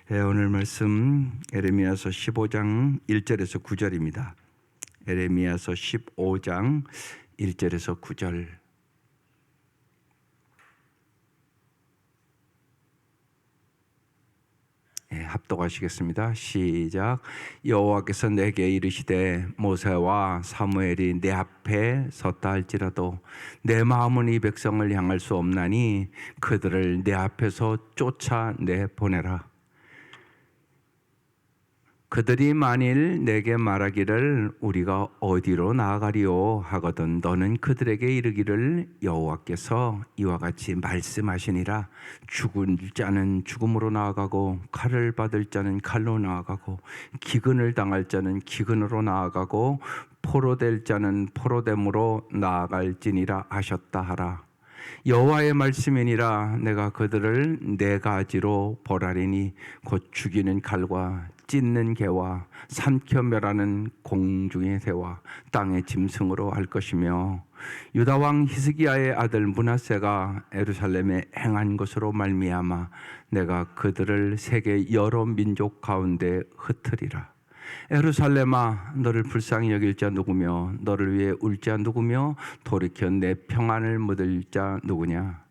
오늘 말씀 에레미야서 15장 1절에서 9절입니다. 에레미야서 15장 1절에서 9절. 합독하시겠습니다. 시작. 여호와께서 내게 이르시되 모세와 사무엘이 내 앞에 섰다 할지라도 내 마음은 이 백성을 향할 수 없나니 그들을 내 앞에서 쫓아내 보내라. 그들이 만일 내게 말하기를 우리가 어디로 나아가리오 하거든 너는 그들에게 이르기를 여호와께서 이와 같이 말씀하시니라. 죽을 자는 죽음으로 나아가고 칼을 받을 자는 칼로 나아가고 기근을 당할 자는 기근으로 나아가고 포로될 자는 포로됨으로 나아갈지니라 하셨다 하라. 여호와의 말씀이니라. 내가 그들을 네 가지로 벌하리니 곧 죽이는 칼과 찢는 개와 삼켜 멸하는 공중의 새와 땅의 짐승으로 할 것이며 유다 왕 히스기야의 아들 므낫세가 예루살렘에 행한 것으로 말미암아 내가 그들을 세계 여러 민족 가운데 흩으리라. 예루살렘아 너를 불쌍히 여길 자 누구며 너를 위해 울 자 누구며 돌이켜 내 평안을 묻을 자 누구냐.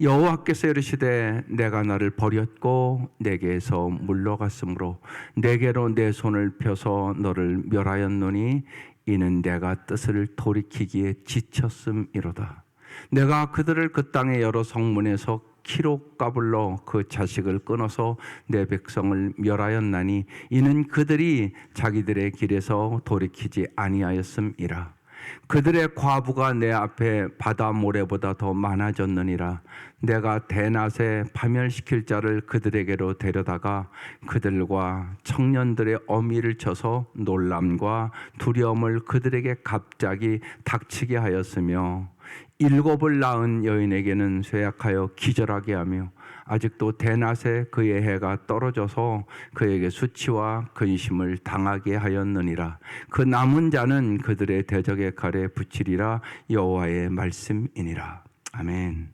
여호와께서 이르시되 내가 너를 버렸고 내게서 물러갔으므로 내게로 내 손을 펴서 너를 멸하였노니 이는 내가 뜻을 돌이키기에 지쳤음이로다. 내가 그들을 그 땅의 여러 성문에서 키로 까불러 그 자식을 끊어서 내 백성을 멸하였나니 이는 그들이 자기들의 길에서 돌이키지 아니하였음이라. 그들의 과부가 내 앞에 바다 모래보다 더 많아졌느니라. 내가 대낮에 파멸시킬 자를 그들에게로 데려다가 그들과 청년들의 어미를 쳐서 놀람과 두려움을 그들에게 갑자기 닥치게 하였으며 일곱을 낳은 여인에게는 쇠약하여 기절하게 하며 아직도 대낮에 그의 해가 떨어져서 그에게 수치와 근심을 당하게 하였느니라. 그 남은 자는 그들의 대적의 칼에 붙이리라. 여호와의 말씀이니라. 아멘.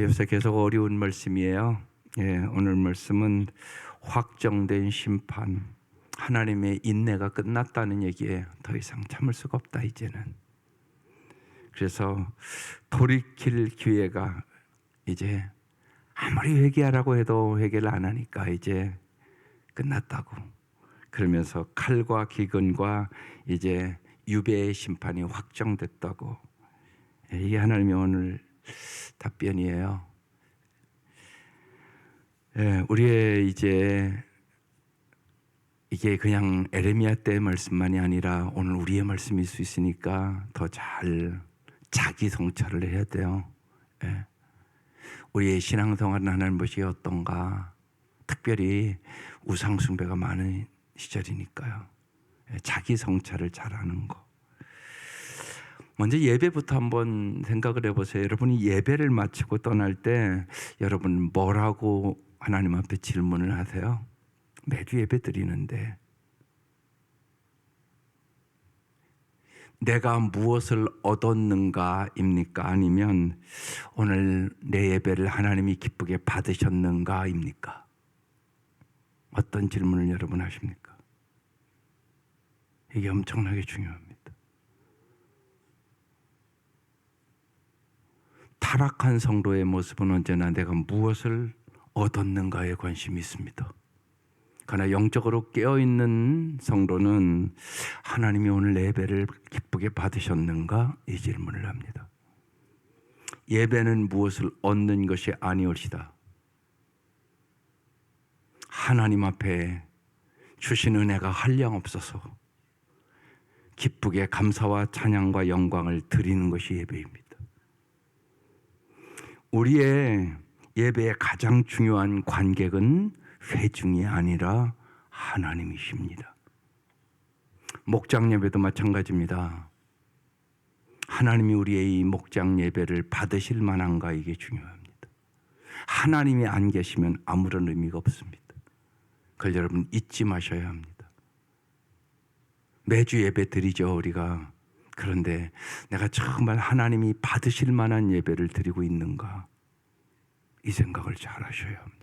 요새 계속 어려운 말씀이에요. 오늘 말씀은 확정된 심판, 하나님의 인내가 끝났다는 얘기예요. 더 이상 참을 수가 없다 이제는. 그래서 돌이킬 기회가 이제 아무리 회개하라고 해도 회개를 안 하니까 이제 끝났다고. 그러면서 칼과 기근과 이제 유배의 심판이 확정됐다고. 이게 하나님의 오늘 답변이에요. 우리의 이제 이게 그냥 에레미야 때의 말씀만이 아니라 오늘 우리의 말씀일 수 있으니까 더 잘 자기 성찰을 해야 돼요. 우리의 신앙생활은 하나님 것이 어떤가? 특별히 우상 숭배가 많은 시절이니까요. 자기 성찰을 잘하는 거. 먼저 예배부터 한번 생각을 해보세요. 여러분이 예배를 마치고 떠날 때 여러분 뭐라고 하나님 앞에 질문을 하세요? 매주 예배 드리는데 내가 무엇을 얻었는가입니까? 아니면 오늘 내 예배를 하나님이 기쁘게 받으셨는가입니까? 어떤 질문을 여러분 하십니까? 이게 엄청나게 중요합니다. 타락한 성도의 모습은 언제나 내가 무엇을 얻었는가에 관심이 있습니다. 그러나 영적으로 깨어있는 성도는 하나님이 오늘 예배를 기쁘게 받으셨는가? 이 질문을 합니다. 예배는 무엇을 얻는 것이 아니올시다. 하나님 앞에 주신 은혜가 한량없어서 기쁘게 감사와 찬양과 영광을 드리는 것이 예배입니다. 우리의 예배의 가장 중요한 관객은 회중이 아니라 하나님이십니다. 목장 예배도 마찬가지입니다. 하나님이 우리의 이 목장 예배를 받으실 만한가 이게 중요합니다. 하나님이 안 계시면 아무런 의미가 없습니다. 그걸 여러분 잊지 마셔야 합니다. 매주 예배 드리죠 우리가. 그런데 내가 정말 하나님이 받으실 만한 예배를 드리고 있는가? 이 생각을 잘 하셔야 합니다.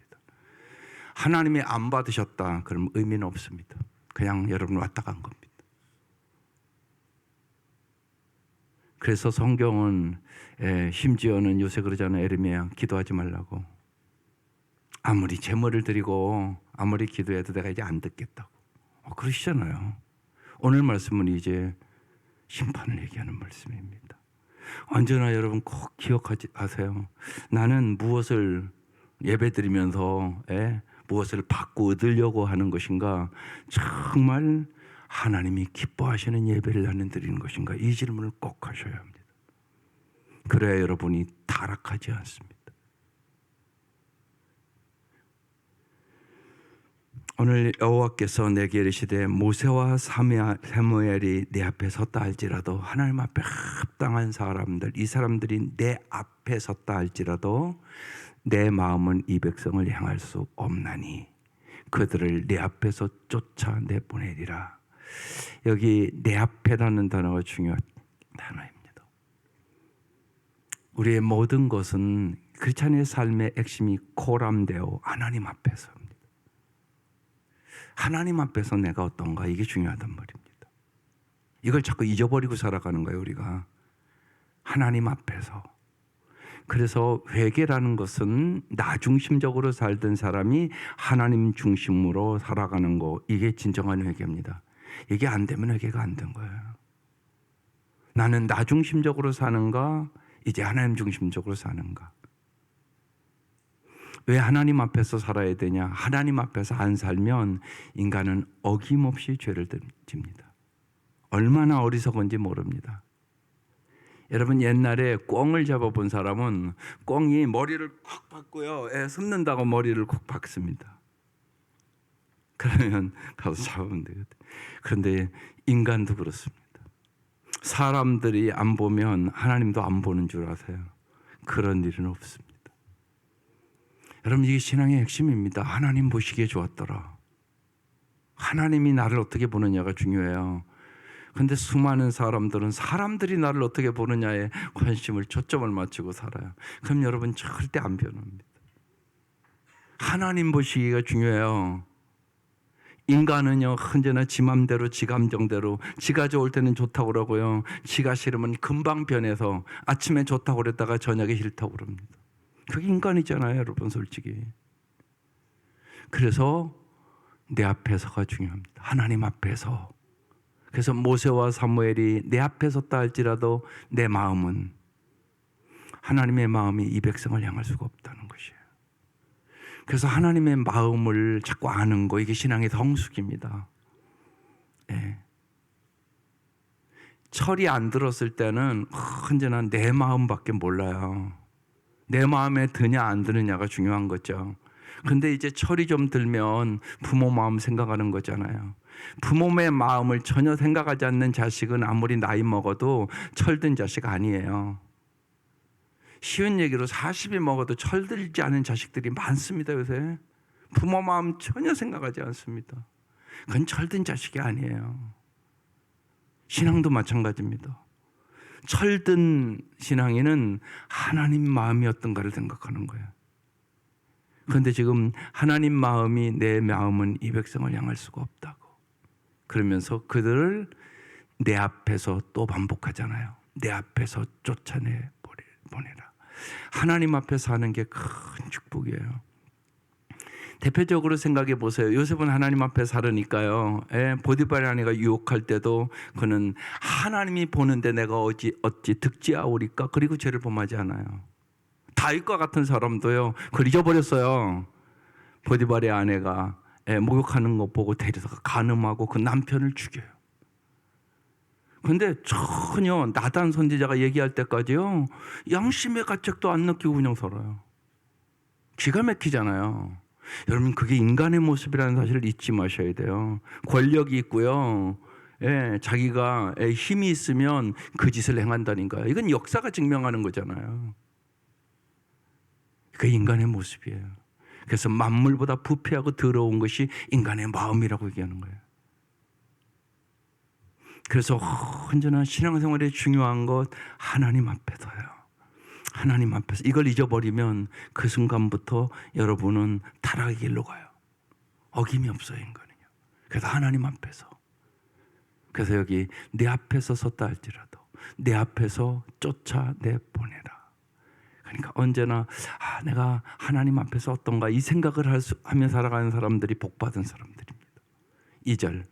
하나님이 안 받으셨다 그럼 의미는 없습니다. 그냥 여러분 왔다 간 겁니다. 그래서 성경은 심지어는 요새 그러잖아요. 에르미야 기도하지 말라고. 아무리 제물을 드리고 아무리 기도해도 내가 이제 안 듣겠다고 그러시잖아요. 오늘 말씀은 이제 심판을 얘기하는 말씀입니다. 언제나 여러분 꼭 기억하세요. 나는 무엇을 예배드리면서 무엇을 받고 얻으려고 하는 것인가, 정말 하나님이 기뻐하시는 예배를 나는 드리는 것인가, 이 질문을 꼭 하셔야 합니다. 그래야 여러분이 타락하지 않습니다. 오늘 여호와께서 내게 이르시되 모세와 사무엘이 내 앞에 섰다 할지라도, 하나님 앞에 합당한 사람들, 이 사람들이 내 앞에 섰다 할지라도 내 마음은 이 백성을 향할 수 없나니 그들을 내 앞에서 쫓아내보내리라. 여기 내 앞에라는 단어가 중요한 단어입니다. 우리의 모든 것은 크리스찬의 삶의 핵심이 코람데오, 하나님 앞에서입니다. 하나님 앞에서 내가 어떤가, 이게 중요하단 말입니다. 이걸 자꾸 잊어버리고 살아가는 거예요, 우리가. 하나님 앞에서. 그래서 회개라는 것은 나 중심적으로 살던 사람이 하나님 중심으로 살아가는 거, 이게 진정한 회개입니다. 이게 안 되면 회개가 안 된 거예요. 나는 나 중심적으로 사는가, 이제 하나님 중심적으로 사는가. 왜 하나님 앞에서 살아야 되냐? 하나님 앞에서 안 살면 인간은 어김없이 죄를 짓니다. 얼마나 어리석은지 모릅니다. 여러분, 옛날에 꿩을 잡아본 사람은 꿩이 머리를 콕 박고요, 숨는다고 머리를 콕 박습니다. 그러면 가서 잡으면 되거든요. 그런데 인간도 그렇습니다. 사람들이 안 보면 하나님도 안 보는 줄 아세요? 그런 일은 없습니다. 여러분, 이게 신앙의 핵심입니다. 하나님 보시기에 좋았더라. 하나님이 나를 어떻게 보느냐가 중요해요. 그런데 수많은 사람들은 사람들이 나를 어떻게 보느냐에 관심을, 초점을 맞추고 살아요. 그럼 여러분 절대 안 변합니다. 하나님 보시기가 중요해요. 인간은요, 언제나 지 맘대로, 지 감정대로, 지가 좋을 때는 좋다고 그러고요, 지가 싫으면 금방 변해서 아침에 좋다고 그랬다가 저녁에 싫다고 그럽니다. 그게 인간이잖아요, 여러분, 솔직히. 그래서 내 앞에서가 중요합니다. 하나님 앞에서. 그래서 모세와 사무엘이 내 앞에 섰다 할지라도 내 마음은, 하나님의 마음이 이 백성을 향할 수가 없다는 것이에요. 그래서 하나님의 마음을 자꾸 아는 거, 이게 신앙의 성숙입니다. 철이 안 들었을 때는 언제나 내 마음밖에 몰라요. 내 마음에 드냐 안 드느냐가 중요한 거죠. 근데 이제 철이 좀 들면 부모 마음 생각하는 거잖아요. 부모의 마음을 전혀 생각하지 않는 자식은 아무리 나이 먹어도 철든 자식 아니에요. 쉬운 얘기로 40이 먹어도 철들지 않은 자식들이 많습니다, 요새. 부모 마음 전혀 생각하지 않습니다. 그건 철든 자식이 아니에요. 신앙도 마찬가지입니다. 철든 신앙인은 하나님 마음이 어떤가를 생각하는 거예요. 그런데 지금 하나님 마음이, 내 마음은 이 백성을 향할 수가 없다고. 그러면서 그들을 내 앞에서 또 반복하잖아요. 내 앞에서 쫓아내 보내라. 하나님 앞에 사는 게 큰 축복이에요. 대표적으로 생각해 보세요. 요셉은 하나님 앞에 살으니까요. 보디발의 아내가 유혹할 때도 그는 하나님이 보는데 내가 어찌 득지하오리까? 그리고 죄를 범하지 않아요. 다윗과 같은 사람도요, 그걸 잊어버렸어요. 보디발의 아내가 목욕하는 거 보고 데려다가 간음하고 그 남편을 죽여요. 그런데 전혀 나단 선지자가 얘기할 때까지요, 양심의 가책도 안 느끼고 그냥 살아요. 기가 막히잖아요. 여러분, 그게 인간의 모습이라는 사실을 잊지 마셔야 돼요. 권력이 있고요, 자기가 힘이 있으면 그 짓을 행한다니까요. 이건 역사가 증명하는 거잖아요. 그게 인간의 모습이에요. 그래서 만물보다 부패하고 더러운 것이 인간의 마음이라고 얘기하는 거예요. 그래서 언제나 신앙생활에 중요한 것, 하나님 앞에서요. 하나님 앞에서. 이걸 잊어버리면 그 순간부터 여러분은 타락의 길로 가요. 어김이 없어요, 인간은요. 그래서 하나님 앞에서, 그래서 여기 내 앞에서 섰다 할지라도 내 앞에서 쫓아내보내라. 그러니까 언제나 내가 하나님 앞에서 어떤가 이 생각을 하며 살아가는 사람들이 복받은 사람들입니다. 2절,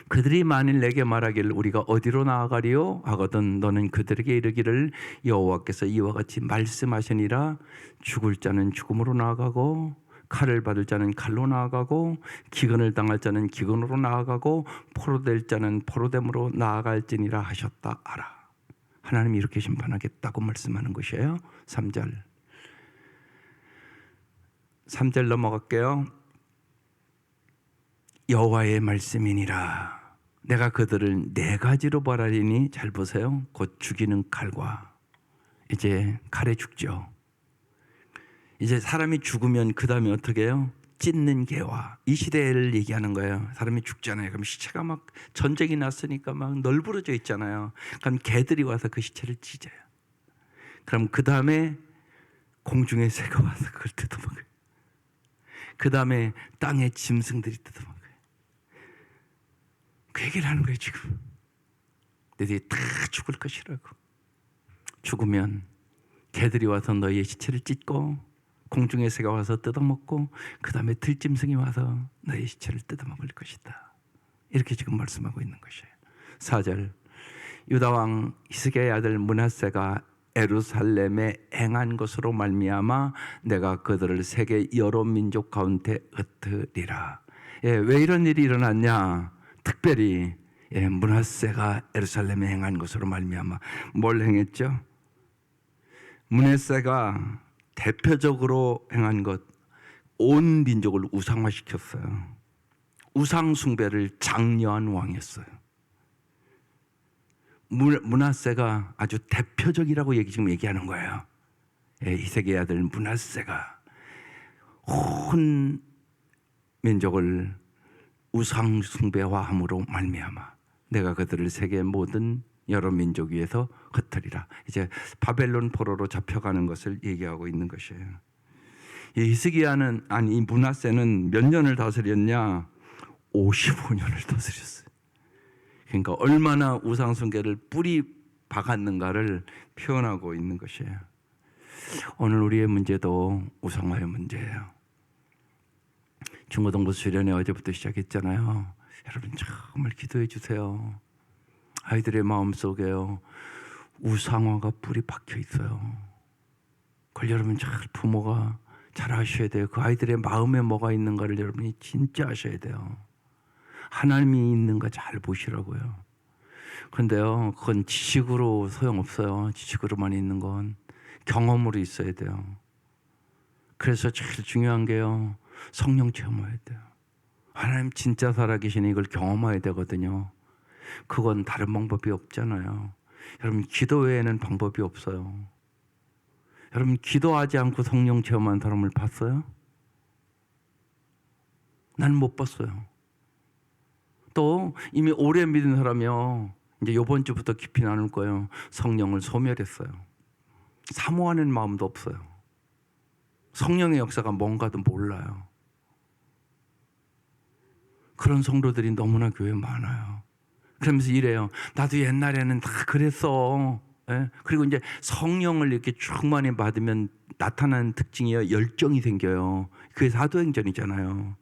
그들이 만일 내게 말하기를 우리가 어디로 나아가리요 하거든 너는 그들에게 이르기를 여호와께서 이와 같이 말씀하시니라. 죽을 자는 죽음으로 나아가고 칼을 받을 자는 칼로 나아가고 기근을 당할 자는 기근으로 나아가고 포로될 자는 포로됨으로 나아갈지니라 하셨다 하라. 하나님이 이렇게 심판하겠다고 말씀하는 것이에요. 3절 넘어갈게요. 여호와의 말씀이니라. 내가 그들을 4가지로 벌하리니, 잘 보세요. 곧 죽이는 칼과, 이제 칼에 죽죠. 이제 사람이 죽으면 그 다음에 어떻게 해요? 찢는 개와, 이 시대를 얘기하는 거예요. 사람이 죽잖아요. 그럼 시체가 막 전쟁이 났으니까 막 널브러져 있잖아요. 그럼 개들이 와서 그 시체를 찢어요. 그럼 그 다음에 공중의 새가 와서 그걸 뜯어먹어요. 그 다음에 땅의 짐승들이 뜯어먹어요. 그 얘기를 하는 거예요, 지금. 너희들이 다 죽을 것이라고. 죽으면 개들이 와서 너희의 시체를 찢고 공중의 새가 와서 뜯어먹고 그 다음에 들짐승이 와서 너희의 시체를 뜯어먹을 것이다. 이렇게 지금 말씀하고 있는 것이에요. 4절, 유다왕 히스기야의 아들 므낫세가 예루살렘에 행한 것으로 말미암아 내가 그들을 세계 여러 민족 가운데 흩으리라. 왜 이런 일이 일어났냐? 특별히 므낫세가 예루살렘에 행한 것으로 말미암아 뭘 행했죠? 므낫세가 대표적으로 행한 것, 온 민족을 우상화시켰어요. 우상 숭배를 장려한 왕이었어요. 므낫세가 아주 대표적이라고 지금 얘기하는 거예요. 히스기야의 아들 므낫세가 온 민족을 우상 숭배화함으로 말미암아 내가 그들을 세계 모든 여러 민족 위에서 흩으리라. 이제 바벨론 포로로 잡혀가는 것을 얘기하고 있는 것이에요. 이 히스기야는, 아니 이 므낫세는 몇 년을 다스렸냐? 55년을 다스렸어요. 그러니까 얼마나 우상 숭배를 뿌리 박았는가를 표현하고 있는 것이에요. 오늘 우리의 문제도 우상화의 문제예요. 중고등부 수련회 어제부터 시작했잖아요. 여러분 정말 기도해 주세요. 아이들의 마음속에요, 우상화가 뿌리 박혀 있어요. 그걸 여러분 잘 부모가 잘 아셔야 돼요. 그 아이들의 마음에 뭐가 있는가를 여러분이 진짜 아셔야 돼요. 하나님이 있는가 잘 보시라고요. 그런데요, 그건 지식으로 소용없어요. 지식으로만 있는 건 경험으로 있어야 돼요. 그래서 제일 중요한 게요, 성령 체험해야 돼요. 하나님 진짜 살아계시니 이걸 경험해야 되거든요. 그건 다른 방법이 없잖아요. 여러분 기도 외에는 방법이 없어요. 여러분 기도하지 않고 성령 체험한 사람을 봤어요? 난 못 봤어요. 또 이미 오래 믿은 사람이요, 이제 이번 주부터 깊이 나눌 거예요. 성령을 소멸했어요. 사모하는 마음도 없어요. 성령의 역사가 뭔가도 몰라요. 그런 성도들이 너무나 교회에 많아요. 그러면서 이래요. 나도 옛날에는 다 그랬어. 그리고 이제 성령을 이렇게 충만히 받으면 나타나는 특징이요, 열정이 생겨요. 그게 사도행전이잖아요.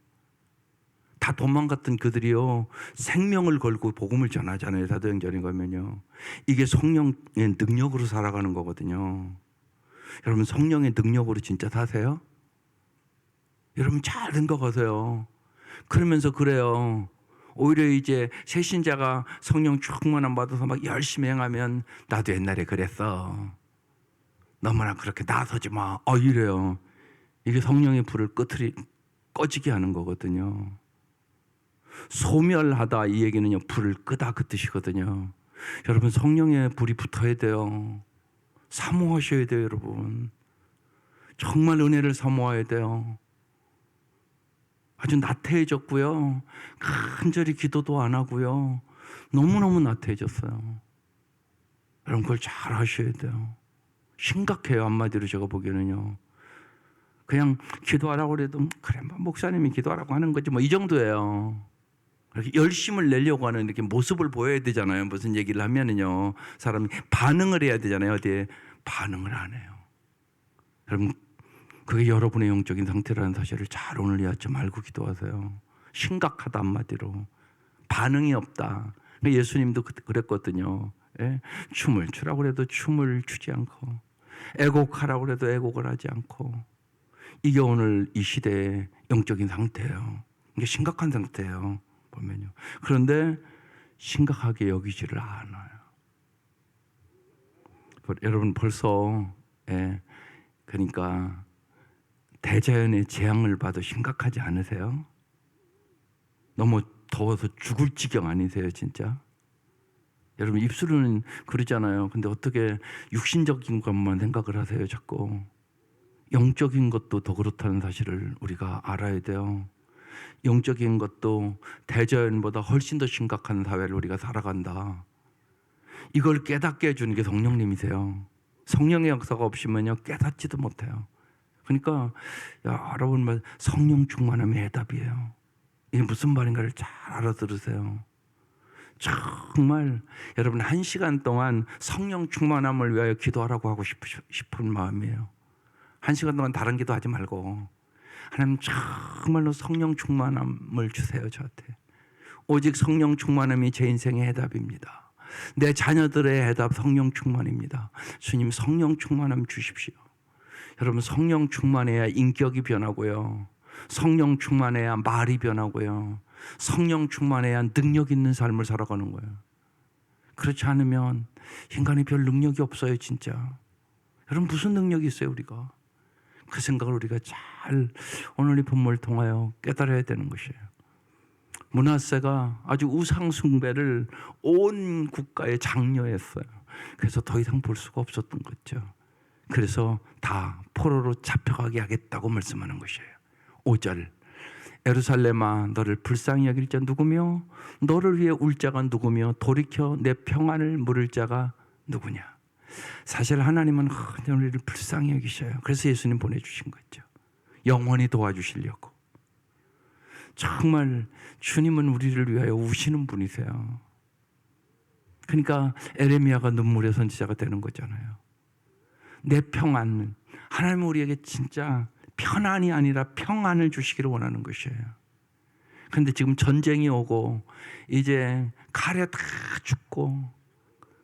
다 도망갔던 그들이요, 생명을 걸고 복음을 전하잖아요. 사도행전에 가면요. 이게 성령의 능력으로 살아가는 거거든요. 여러분 성령의 능력으로 진짜 사세요? 여러분 잘 생각하세요. 그러면서 그래요. 오히려 이제 새신자가 성령 충만함 받아서 막 열심히 행하면 나도 옛날에 그랬어. 너무나 그렇게 나서지 마. 이래요. 이게 성령의 불을 꺼지게 하는 거거든요. 소멸하다, 이 얘기는요, 불을 끄다 그 뜻이거든요. 여러분 성령의 불이 붙어야 돼요. 사모하셔야 돼요, 여러분. 정말 은혜를 사모해야 돼요. 아주 나태해졌고요. 간절히 기도도 안 하고요. 너무너무 나태해졌어요. 여러분 그걸 잘 하셔야 돼요. 심각해요. 한마디로 제가 보기에는요. 그냥 기도하라고 그래도 그래 뭐 목사님이 기도하라고 하는 거지 뭐 이 정도예요. 그렇게 열심을 내려고 하는 이렇게 모습을 보여야 되잖아요. 무슨 얘기를 하면은요, 사람이 반응을 해야 되잖아요. 어디에 반응을 안 해요. 여러분, 그게 여러분의 영적인 상태라는 사실을 잘 오늘 이 아침 알고 기도하세요. 심각하다 한마디로. 반응이 없다. 예수님도 그랬거든요. 예? 춤을 추라고 해도 춤을 추지 않고, 애곡하라고 해도 애곡을 하지 않고, 이게 오늘 이 시대의 영적인 상태예요. 이게 심각한 상태예요. 보면요. 그런데 심각하게 여기지를 않아요. 여러분 벌써 그러니까 대자연의 재앙을 봐도 심각하지 않으세요? 너무 더워서 죽을 지경 아니세요, 진짜? 여러분 입술은 그러잖아요. 근데 어떻게 육신적인 것만 생각을 하세요, 자꾸? 영적인 것도 더 그렇다는 사실을 우리가 알아야 돼요. 영적인 것도 대자연보다 훨씬 더 심각한 사회를 우리가 살아간다. 이걸 깨닫게 해주는 게 성령님이세요. 성령의 역사가 없으면요 깨닫지도 못해요. 그러니까 여러분 말 성령 충만함이 해답이에요. 이게 무슨 말인가를 잘 알아들으세요. 정말 여러분 1시간 동안 성령 충만함을 위하여 기도하라고 하고 싶은 마음이에요. 1시간 동안 다른 기도하지 말고 하나님 정말로 성령 충만함을 주세요. 저한테. 오직 성령 충만함이 제 인생의 해답입니다. 내 자녀들의 해답 성령 충만입니다. 주님 성령 충만함 주십시오. 여러분 성령 충만해야 인격이 변하고요. 성령 충만해야 말이 변하고요. 성령 충만해야 능력 있는 삶을 살아가는 거예요. 그렇지 않으면 인간이 별 능력이 없어요. 진짜. 여러분 무슨 능력이 있어요 우리가? 그 생각을 우리가 잘 오늘 이 본문을 통하여 깨달아야 되는 것이에요. 므낫세가 아주 우상 숭배를 온 국가에 장려했어요. 그래서 더 이상 볼 수가 없었던 거죠. 그래서 다 포로로 잡혀가게 하겠다고 말씀하는 것이에요. 5절 예루살렘아 너를 불쌍히 여길 자 누구며 너를 위해 울 자가 누구며 돌이켜 내 평안을 물을 자가 누구냐. 사실 하나님은 우리를 불쌍히 여기셔요. 그래서 예수님 보내주신 거죠. 영원히 도와주시려고. 정말 주님은 우리를 위하여 우시는 분이세요. 그러니까 에레미야가 눈물의 선지자가 되는 거잖아요. 내 평안, 하나님은 우리에게 진짜 편안이 아니라 평안을 주시기를 원하는 것이에요. 그런데 지금 전쟁이 오고 이제 칼에 다 죽고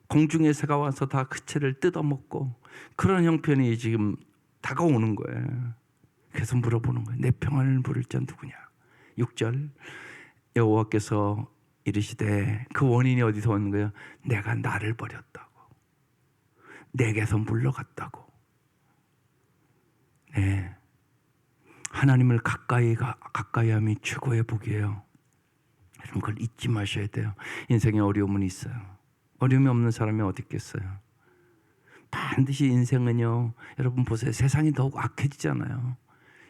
공중의 새가 와서 다 그 채를 뜯어먹고 그런 형편이 지금 다가오는 거예요. 그래서 물어보는 거예요. 내 평안을 물을 자 누구냐. 6절 여호와께서 이르시되 그 원인이 어디서 오는 거예요? 내가 나를 버렸다고. 내게서 물러갔다고. 네. 하나님을 가까이 함이 최고의 복이에요. 여러분 그걸 잊지 마셔야 돼요. 인생에 어려움은 있어요. 어려움이 없는 사람이 어디 있겠어요. 반드시 인생은요. 여러분 보세요. 세상이 더욱 악해지잖아요.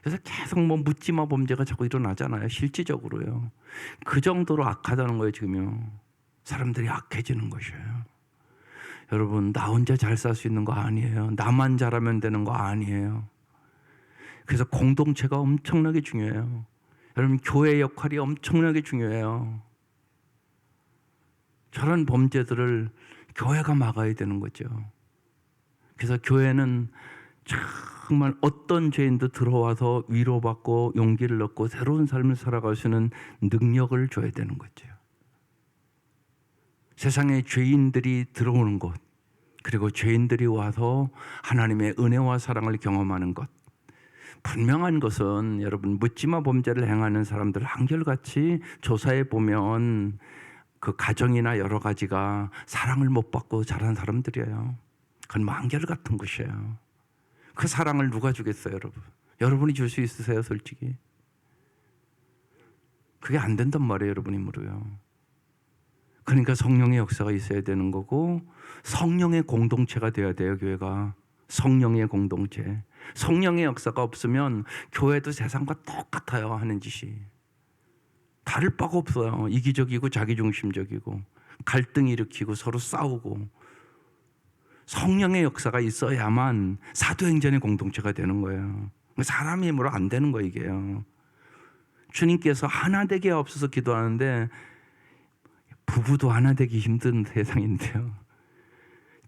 그래서 계속 뭐 묻지마 범죄가 자꾸 일어나잖아요. 실질적으로요. 그 정도로 악하다는 거예요. 지금요. 사람들이 악해지는 것이에요. 여러분 나 혼자 잘 살 수 있는 거 아니에요. 나만 잘하면 되는 거 아니에요. 그래서 공동체가 엄청나게 중요해요. 여러분 교회의 역할이 엄청나게 중요해요. 저런 범죄들을 교회가 막아야 되는 거죠. 그래서 교회는 정말 어떤 죄인도 들어와서 위로받고 용기를 얻고 새로운 삶을 살아갈 수 있는 능력을 줘야 되는 거죠. 세상에 죄인들이 들어오는 것, 그리고 죄인들이 와서 하나님의 은혜와 사랑을 경험하는 것. 분명한 것은 여러분 묻지마 범죄를 행하는 사람들 한결같이 조사해 보면 그 가정이나 여러 가지가 사랑을 못 받고 자란 사람들이에요. 그건 뭐 한결같은 것이에요. 그 사랑을 누가 주겠어요, 여러분? 여러분이 줄 수 있으세요, 솔직히? 그게 안 된단 말이에요, 여러분 힘으로요. 그러니까 성령의 역사가 있어야 되는 거고 성령의 공동체가 돼야 돼요, 교회가. 성령의 공동체. 성령의 역사가 없으면 교회도 세상과 똑같아요, 하는 짓이. 다를 바가 없어요. 이기적이고 자기중심적이고 갈등 일으키고 서로 싸우고. 성령의 역사가 있어야만 사도행전의 공동체가 되는 거예요. 사람 힘으로 안 되는 거 이게요. 주님께서 하나 되게 없어서 기도하는데 부부도 하나 되기 힘든 세상인데요.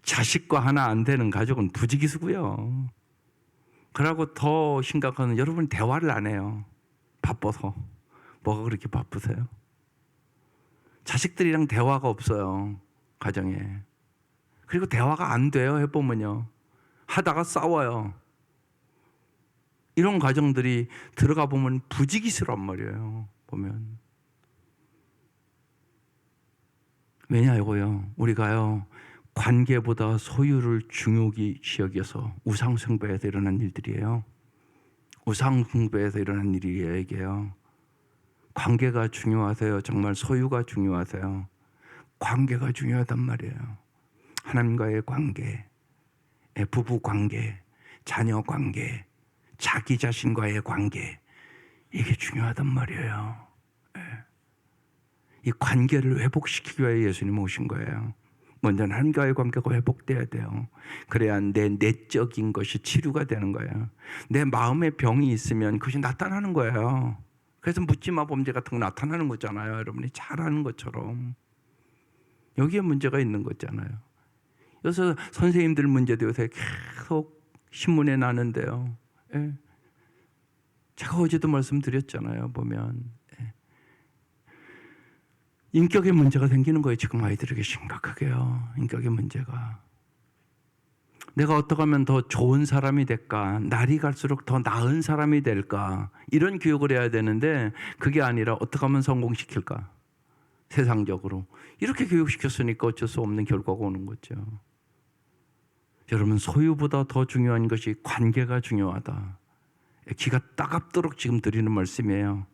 자식과 하나 안 되는 가족은 부지기수고요. 그러고 더 심각한 건 여러분 대화를 안 해요. 바빠서. 뭐가 그렇게 바쁘세요? 자식들이랑 대화가 없어요. 가정에. 그리고 대화가 안 돼요. 해보면요. 하다가 싸워요. 이런 가정들이 들어가 보면 부지기수란 말이에요. 보면. 왜냐고요? 우리가요. 관계보다 소유를 중요히 여겨서 우상숭배에서 일어난 일들이에요. 우상숭배에서 일어난 일이에요. 이게요. 관계가 중요하세요? 정말 소유가 중요하세요? 관계가 중요하단 말이에요. 하나님과의 관계, 부부 관계, 자녀 관계, 자기 자신과의 관계, 이게 중요하단 말이에요. 이 관계를 회복시키기 위해 예수님 오신 거예요. 먼저 하나님과의 관계가 회복돼야 돼요. 그래야 내 내적인 것이 치료가 되는 거예요. 내 마음에 병이 있으면 그것이 나타나는 거예요. 그래서 묻지마 범죄 같은 거 나타나는 거잖아요. 여러분이 잘 아는 것처럼. 여기에 문제가 있는 거잖아요. 그래서 선생님들 문제도 요새 계속 신문에 나는데요. 예. 제가 어제도 말씀드렸잖아요. 보면 인격의 문제가 생기는 거예요. 지금 아이들에게 심각하게요. 인격의 문제가. 내가 어떻게 하면 더 좋은 사람이 될까? 날이 갈수록 더 나은 사람이 될까? 이런 교육을 해야 되는데 그게 아니라 어떻게 하면 성공시킬까? 세상적으로. 이렇게 교육시켰으니까 어쩔 수 없는 결과가 오는 거죠. 여러분 소유보다 더 중요한 것이 관계가 중요하다. 기가 따갑도록 지금 드리는 말씀이에요.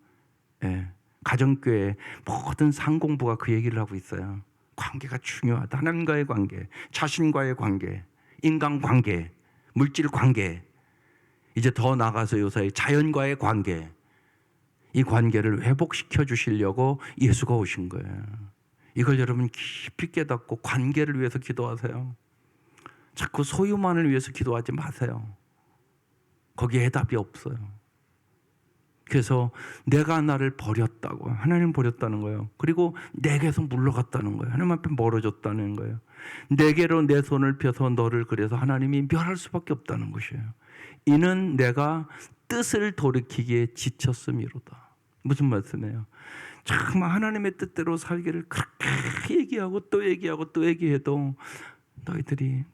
예. 가정교회 모든 상공부가 그 얘기를 하고 있어요. 관계가 중요하다. 하나님과의 관계, 자신과의 관계, 인간관계, 물질관계, 이제 더 나아가서 요새 자연과의 관계, 이 관계를 회복시켜 주시려고 예수가 오신 거예요. 이걸 여러분 깊이 깨닫고 관계를 위해서 기도하세요. 자꾸 소유만을 위해서 기도하지 마세요. 거기에 해답이 없어요. 그래서 내가 나를 버렸다고, 하나님 버렸다는 거예요. 그리고 내게서 물러갔다는 거예요. 하나님 앞에 멀어졌다는 거예요. 내게로 내 손을 펴서 너를 그래서 하나님이 멸할 수밖에 없다는 것이에요. 이는 내가 뜻을 돌이키기에 지쳤음이로다. 무슨 말씀이에요? 정말 하나님의 뜻대로 살기를 그렇게 얘기하고 또 얘기하고 또 얘기해도 너희들이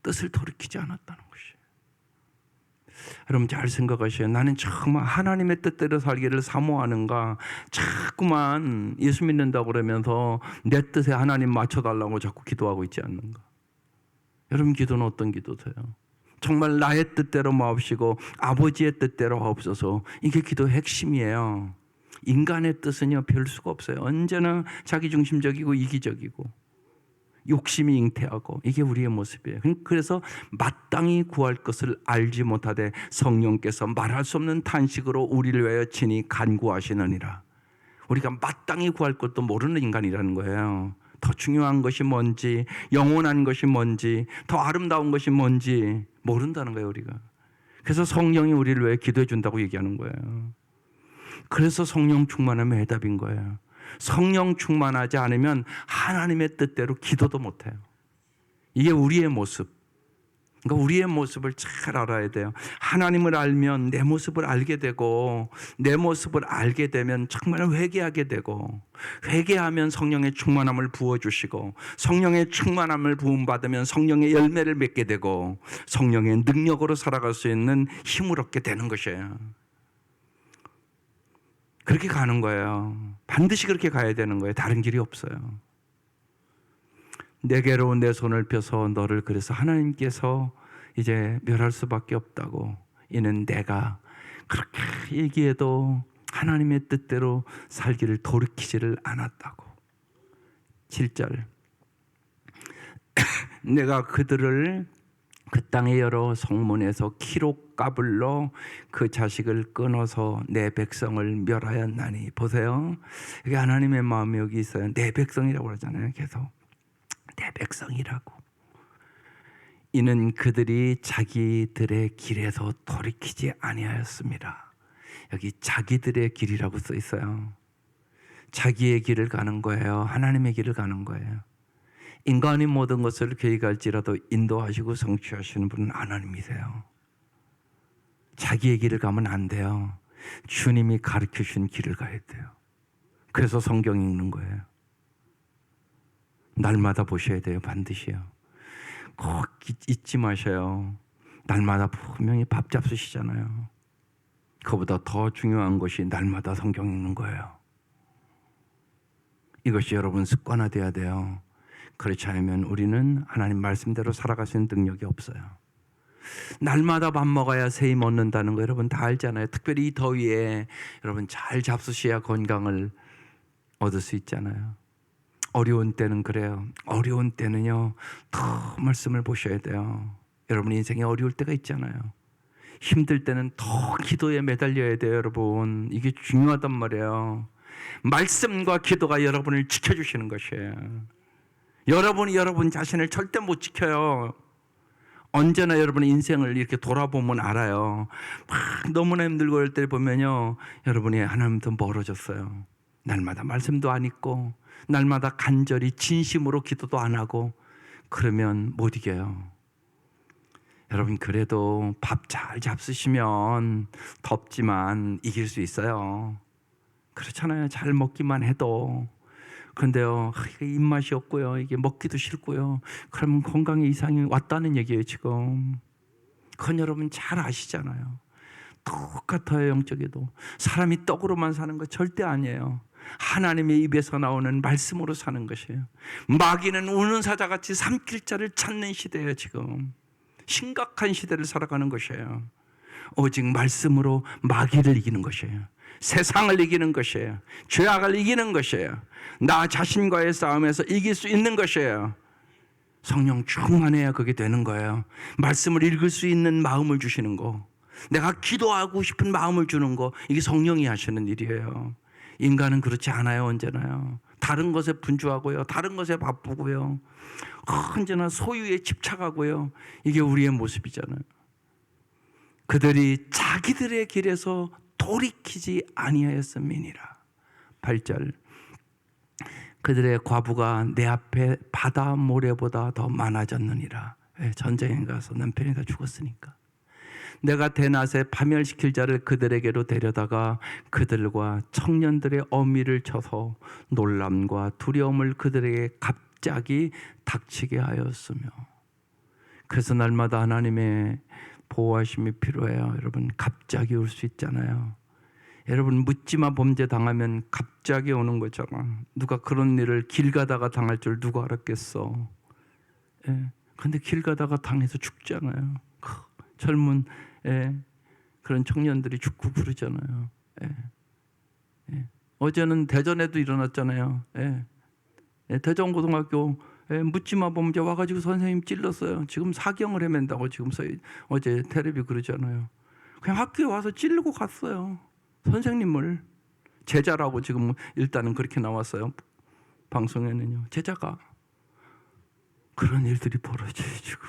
뜻을 돌이키지 않았다는 것이에요. 여러분 잘 생각하셔요. 나는 정말 하나님의 뜻대로 살기를 사모하는가? 자꾸만 예수 믿는다고 그러면서 내 뜻에 하나님 맞춰달라고 자꾸 기도하고 있지 않는가? 여러분 기도는 어떤 기도세요? 정말 나의 뜻대로 마옵시고 아버지의 뜻대로 하옵소서. 이게 기도의 핵심이에요. 인간의 뜻은요 별 수가 없어요. 언제나 자기중심적이고 이기적이고 욕심이 잉태하고 이게 우리의 모습이에요. 그래서 마땅히 구할 것을 알지 못하되 성령께서 말할 수 없는 탄식으로 우리를 위하여 친히 간구하시느니라. 우리가 마땅히 구할 것도 모르는 인간이라는 거예요. 더 중요한 것이 뭔지, 영원한 것이 뭔지, 더 아름다운 것이 뭔지 모른다는 거예요, 우리가. 그래서 성령이 우리를 위해 기도해 준다고 얘기하는 거예요. 그래서 성령 충만함의 해답인 거예요. 성령 충만하지 않으면 하나님의 뜻대로 기도도 못해요. 이게 우리의 모습. 그러니까 우리의 모습을 잘 알아야 돼요. 하나님을 알면 내 모습을 알게 되고 내 모습을 알게 되면 정말 회개하게 되고 회개하면 성령의 충만함을 부어주시고 성령의 충만함을 부음받으면 성령의 열매를 맺게 되고 성령의 능력으로 살아갈 수 있는 힘을 얻게 되는 것이에요. 그렇게 가는 거예요. 반드시 그렇게 가야 되는 거예요. 다른 길이 없어요. 내게로 내 손을 펴서 너를 그래서 하나님께서 이제 멸할 수밖에 없다고. 이는 내가 그렇게 얘기해도 하나님의 뜻대로 살기를 돌이키지를 않았다고. 7절 내가 그들을 그 땅의 여러 성문에서 키로 까불러 그 자식을 끊어서 내 백성을 멸하였나니. 보세요. 이게 하나님의 마음이 여기 있어요. 내 백성이라고 그러잖아요. 계속 내 백성이라고. 이는 그들이 자기들의 길에서 돌이키지 아니하였습니다. 여기 자기들의 길이라고 써 있어요. 자기의 길을 가는 거예요. 하나님의 길을 가는 거예요. 인간이 모든 것을 계획할지라도 인도하시고 성취하시는 분은 하나님이세요. 자기의 길을 가면 안 돼요. 주님이 가르쳐 주신 길을 가야 돼요. 그래서 성경 읽는 거예요. 날마다 보셔야 돼요. 반드시요. 꼭 잊지 마셔요. 날마다 분명히 밥 잡수시잖아요. 그보다 더 중요한 것이 날마다 성경 읽는 거예요. 이것이 여러분 습관화돼야 돼요. 그렇지 않으면 우리는 하나님 말씀대로 살아갈 수 있는 능력이 없어요. 날마다 밥 먹어야 새 힘 얻는다는 거 여러분 다 알잖아요. 특별히 이 더위에 여러분 잘 잡수셔야 건강을 얻을 수 있잖아요. 어려운 때는 그래요. 어려운 때는요 더 말씀을 보셔야 돼요. 여러분 인생에 어려울 때가 있잖아요. 힘들 때는 더 기도에 매달려야 돼요. 여러분 이게 중요하단 말이에요. 말씀과 기도가 여러분을 지켜주시는 것이에요. 여러분이 여러분 자신을 절대 못 지켜요. 언제나 여러분의 인생을 이렇게 돌아보면 알아요. 막 너무나 힘들고 그럴 때 보면요 여러분이 하나님부터 멀어졌어요. 날마다 말씀도 안 읽고 날마다 간절히 진심으로 기도도 안 하고 그러면 못 이겨요. 여러분 그래도 밥 잘 잡수시면 덥지만 이길 수 있어요. 그렇잖아요. 잘 먹기만 해도. 그런데요 이게 입맛이 없고요 이게 먹기도 싫고요 그러면 건강에 이상이 왔다는 얘기예요. 지금 그건 여러분 잘 아시잖아요. 똑같아요. 영적에도 사람이 떡으로만 사는 거 절대 아니에요. 하나님의 입에서 나오는 말씀으로 사는 것이에요. 마귀는 우는 사자같이 삼킬 자를 찾는 시대예요. 지금 심각한 시대를 살아가는 것이에요. 오직 말씀으로 마귀를 이기는 것이에요. 세상을 이기는 것이에요. 죄악을 이기는 것이에요. 나 자신과의 싸움에서 이길 수 있는 것이에요. 성령 충만해야 그게 되는 거예요. 말씀을 읽을 수 있는 마음을 주시는 거, 내가 기도하고 싶은 마음을 주는 거, 이게 성령이 하시는 일이에요. 인간은 그렇지 않아요. 언제나요. 다른 것에 분주하고요. 다른 것에 바쁘고요. 언제나 소유에 집착하고요. 이게 우리의 모습이잖아요. 그들이 자기들의 길에서 돌이키지 아니하였음이니라. 8절 그들의 과부가 내 앞에 바다 모래보다 더 많아졌느니라. 전쟁에 가서 남편이 다 죽었으니까. 내가 대낮에 파멸시킬 자를 그들에게로 데려다가 그들과 청년들의 어미를 쳐서 놀람과 두려움을 그들에게 갑자기 닥치게 하였으며. 그래서 날마다 하나님의 보호하심이 필요해요. 여러분 갑자기 올 수 있잖아요. 여러분 묻지마 범죄 당하면 갑자기 오는 거잖아. 누가 그런 일을 길 가다가 당할 줄 누가 알았겠어. 근데 길 가다가 당해서 죽잖아요. 젊은 그런 청년들이 죽고 그러잖아요. 어제는 대전에도 일어났잖아요. 대전고등학교 묻지마 범죄 와가지고 선생님 찔렀어요. 지금 사경을 헤맨다고 지금 어제 텔레비 그러잖아요. 그냥 학교에 와서 찌르고 갔어요. 선생님을. 제자라고 지금 일단은 그렇게 나왔어요. 방송에는요. 제자가. 그런 일들이 벌어져요 지금.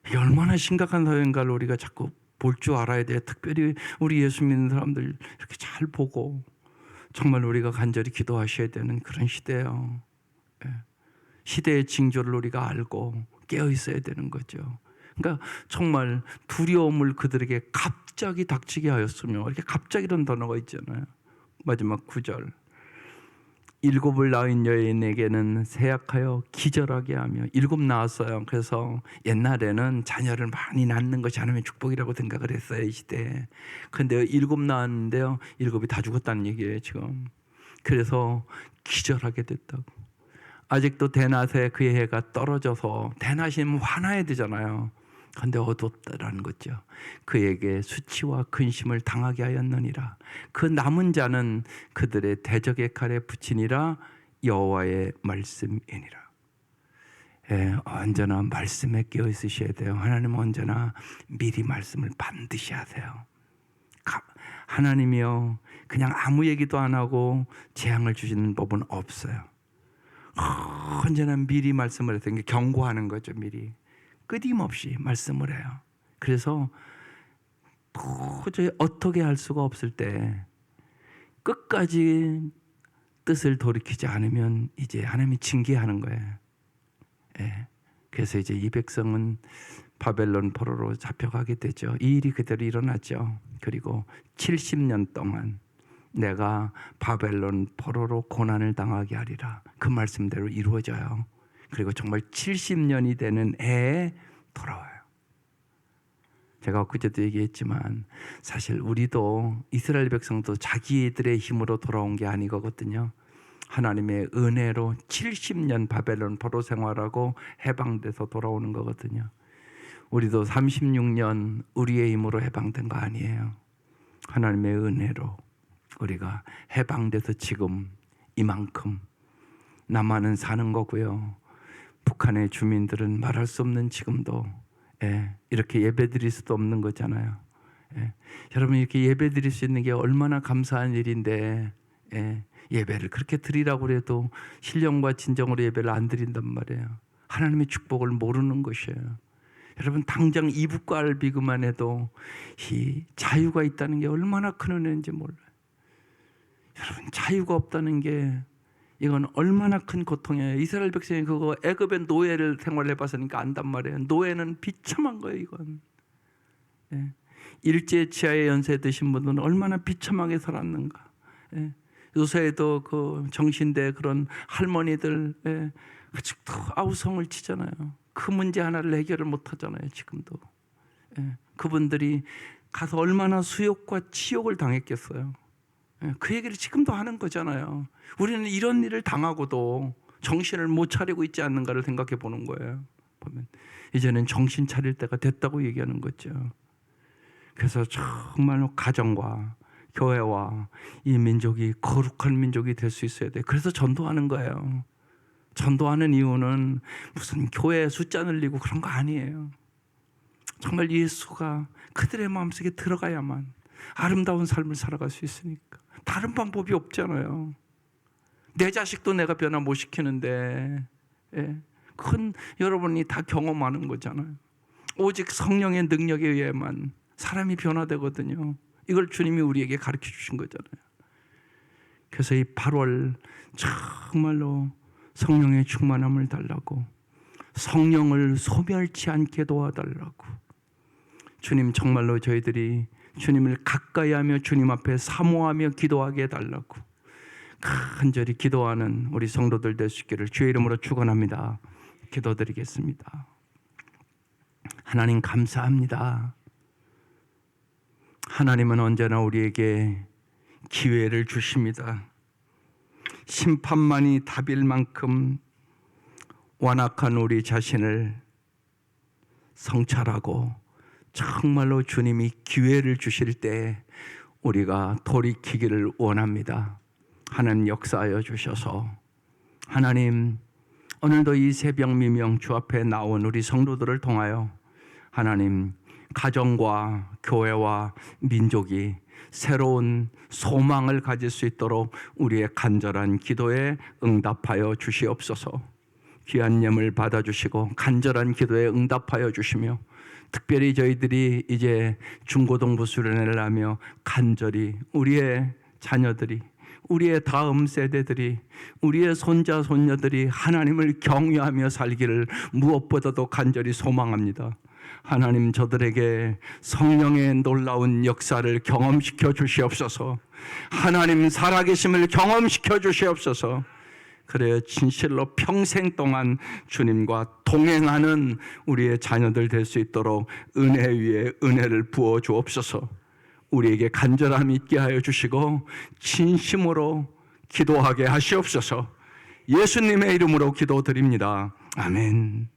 이게 얼마나 심각한 사회인가를 우리가 자꾸 볼 줄 알아야 돼요. 특별히 우리 예수 믿는 사람들 이렇게 잘 보고 정말 우리가 간절히 기도하셔야 되는 그런 시대예요. 시대의 징조를 우리가 알고 깨어 있어야 되는 거죠. 그러니까 정말 두려움을 그들에게 갑자기 닥치게 하였으며, 이렇게 갑자기라는 단어가 있잖아요. 마지막 9절. 일곱을 낳은 여인에게는 세약하여 기절하게 하며. 일곱 낳았어요. 그래서 옛날에는 자녀를 많이 낳는 것이 하나님의 축복이라고 생각을 했어요, 이 시대에. 그런데 일곱 낳았는데요, 일곱이 다 죽었다는 얘기예요 지금. 그래서 기절하게 됐다고. 아직도 대낮에 그의 해가 떨어져서, 대낮이면 화나야 되잖아요. 그런데 어둡다라는 거죠. 그에게 수치와 근심을 당하게 하였느니라. 그 남은 자는 그들의 대적의 칼에 붙이니라. 여호와의 말씀이니라. 언제나 말씀에 깨어 있으셔야 돼요. 하나님은 언제나 미리 말씀을 반드시 하세요. 하나님이요, 그냥 아무 얘기도 안 하고 재앙을 주시는 법은 없어요. 언제나 미리 말씀을 해서 경고하는 거죠. 미리. 끊임없이 말씀을 해요. 그래서 도저히 어떻게 할 수가 없을 때 끝까지 뜻을 돌이키지 않으면 이제 하나님이 징계하는 거예요. 예. 그래서 이제 이 백성은 바벨론 포로로 잡혀가게 되죠. 이 일이 그대로 일어났죠. 그리고 70년 동안 내가 바벨론 포로로 고난을 당하게 하리라. 그 말씀대로 이루어져요. 그리고 정말 70년이 되는 해에 돌아와요. 제가 그제도 얘기했지만 사실 우리도 이스라엘 백성도 자기들의 힘으로 돌아온 게 아니거든요. 하나님의 은혜로 70년 바벨론 포로 생활하고 해방돼서 돌아오는 거거든요. 우리도 36년 우리의 힘으로 해방된 거 아니에요. 하나님의 은혜로 우리가 해방돼서 지금 이만큼 남한은 사는 거고요. 북한의 주민들은 말할 수 없는 지금도 이렇게 예배드릴 수도 없는 거잖아요. 여러분 이렇게 예배드릴 수 있는 게 얼마나 감사한 일인데 예배를 그렇게 드리라고 해도 신령과 진정으로 예배를 안 드린단 말이에요. 하나님의 축복을 모르는 것이에요. 여러분 당장 이북과 알비그만 해도 이 자유가 있다는 게 얼마나 큰 은혜인지 몰라요. 여러분 자유가 없다는 게 이건 얼마나 큰 고통이에요. 이스라엘 백성이 그거 애굽의 노예를 생활해봤으니까 안단 말이에요. 노예는 비참한 거예요. 이건 일제 치하의 연세 드신 분들은 얼마나 비참하게 살았는가. 요새에도 그 정신대 그런 할머니들 아직도 아우성을 치잖아요. 그 문제 하나를 해결을 못 하잖아요. 지금도 그분들이 가서 얼마나 수욕과 치욕을 당했겠어요. 그 얘기를 지금도 하는 거잖아요. 우리는 이런 일을 당하고도 정신을 못 차리고 있지 않는가를 생각해 보는 거예요. 보면 이제는 정신 차릴 때가 됐다고 얘기하는 거죠. 그래서 정말로 가정과 교회와 이 민족이 거룩한 민족이 될 수 있어야 돼. 그래서 전도하는 거예요. 전도하는 이유는 무슨 교회 숫자 늘리고 그런 거 아니에요. 정말 예수가 그들의 마음속에 들어가야만 아름다운 삶을 살아갈 수 있으니까. 다른 방법이 없잖아요. 내 자식도 내가 변화 못 시키는데 그건 여러분이 다 경험하는 거잖아요. 오직 성령의 능력에 의해만 사람이 변화되거든요. 이걸 주님이 우리에게 가르쳐 주신 거잖아요. 그래서 이 8월 정말로 성령의 충만함을 달라고, 성령을 소멸치 않게 도와달라고, 주님 정말로 저희들이 주님을 가까이 하며 주님 앞에 사모하며 기도하게 해달라고 간절히 기도하는 우리 성도들 될 수 있기를 주의 이름으로 축원합니다. 기도드리겠습니다. 하나님 감사합니다. 하나님은 언제나 우리에게 기회를 주십니다. 심판만이 답일 만큼 완악한 우리 자신을 성찰하고 정말로 주님이 기회를 주실 때 우리가 돌이키기를 원합니다. 하나님 역사하여 주셔서 하나님 오늘도 이 새벽 미명 주 앞에 나온 우리 성도들을 통하여 하나님 가정과 교회와 민족이 새로운 소망을 가질 수 있도록 우리의 간절한 기도에 응답하여 주시옵소서. 귀한 예물 받아주시고 간절한 기도에 응답하여 주시며 특별히 저희들이 이제 중고등부 수련회를 하며 간절히 우리의 자녀들이, 우리의 다음 세대들이, 우리의 손자 손녀들이 하나님을 경외하며 살기를 무엇보다도 간절히 소망합니다. 하나님 저들에게 성령의 놀라운 역사를 경험시켜 주시옵소서. 하나님 살아계심을 경험시켜 주시옵소서. 그래야 진실로 평생 동안 주님과 동행하는 우리의 자녀들 될 수 있도록 은혜 위에 은혜를 부어 주옵소서. 우리에게 간절함이 있게 하여 주시고 진심으로 기도하게 하시옵소서. 예수님의 이름으로 기도드립니다. 아멘.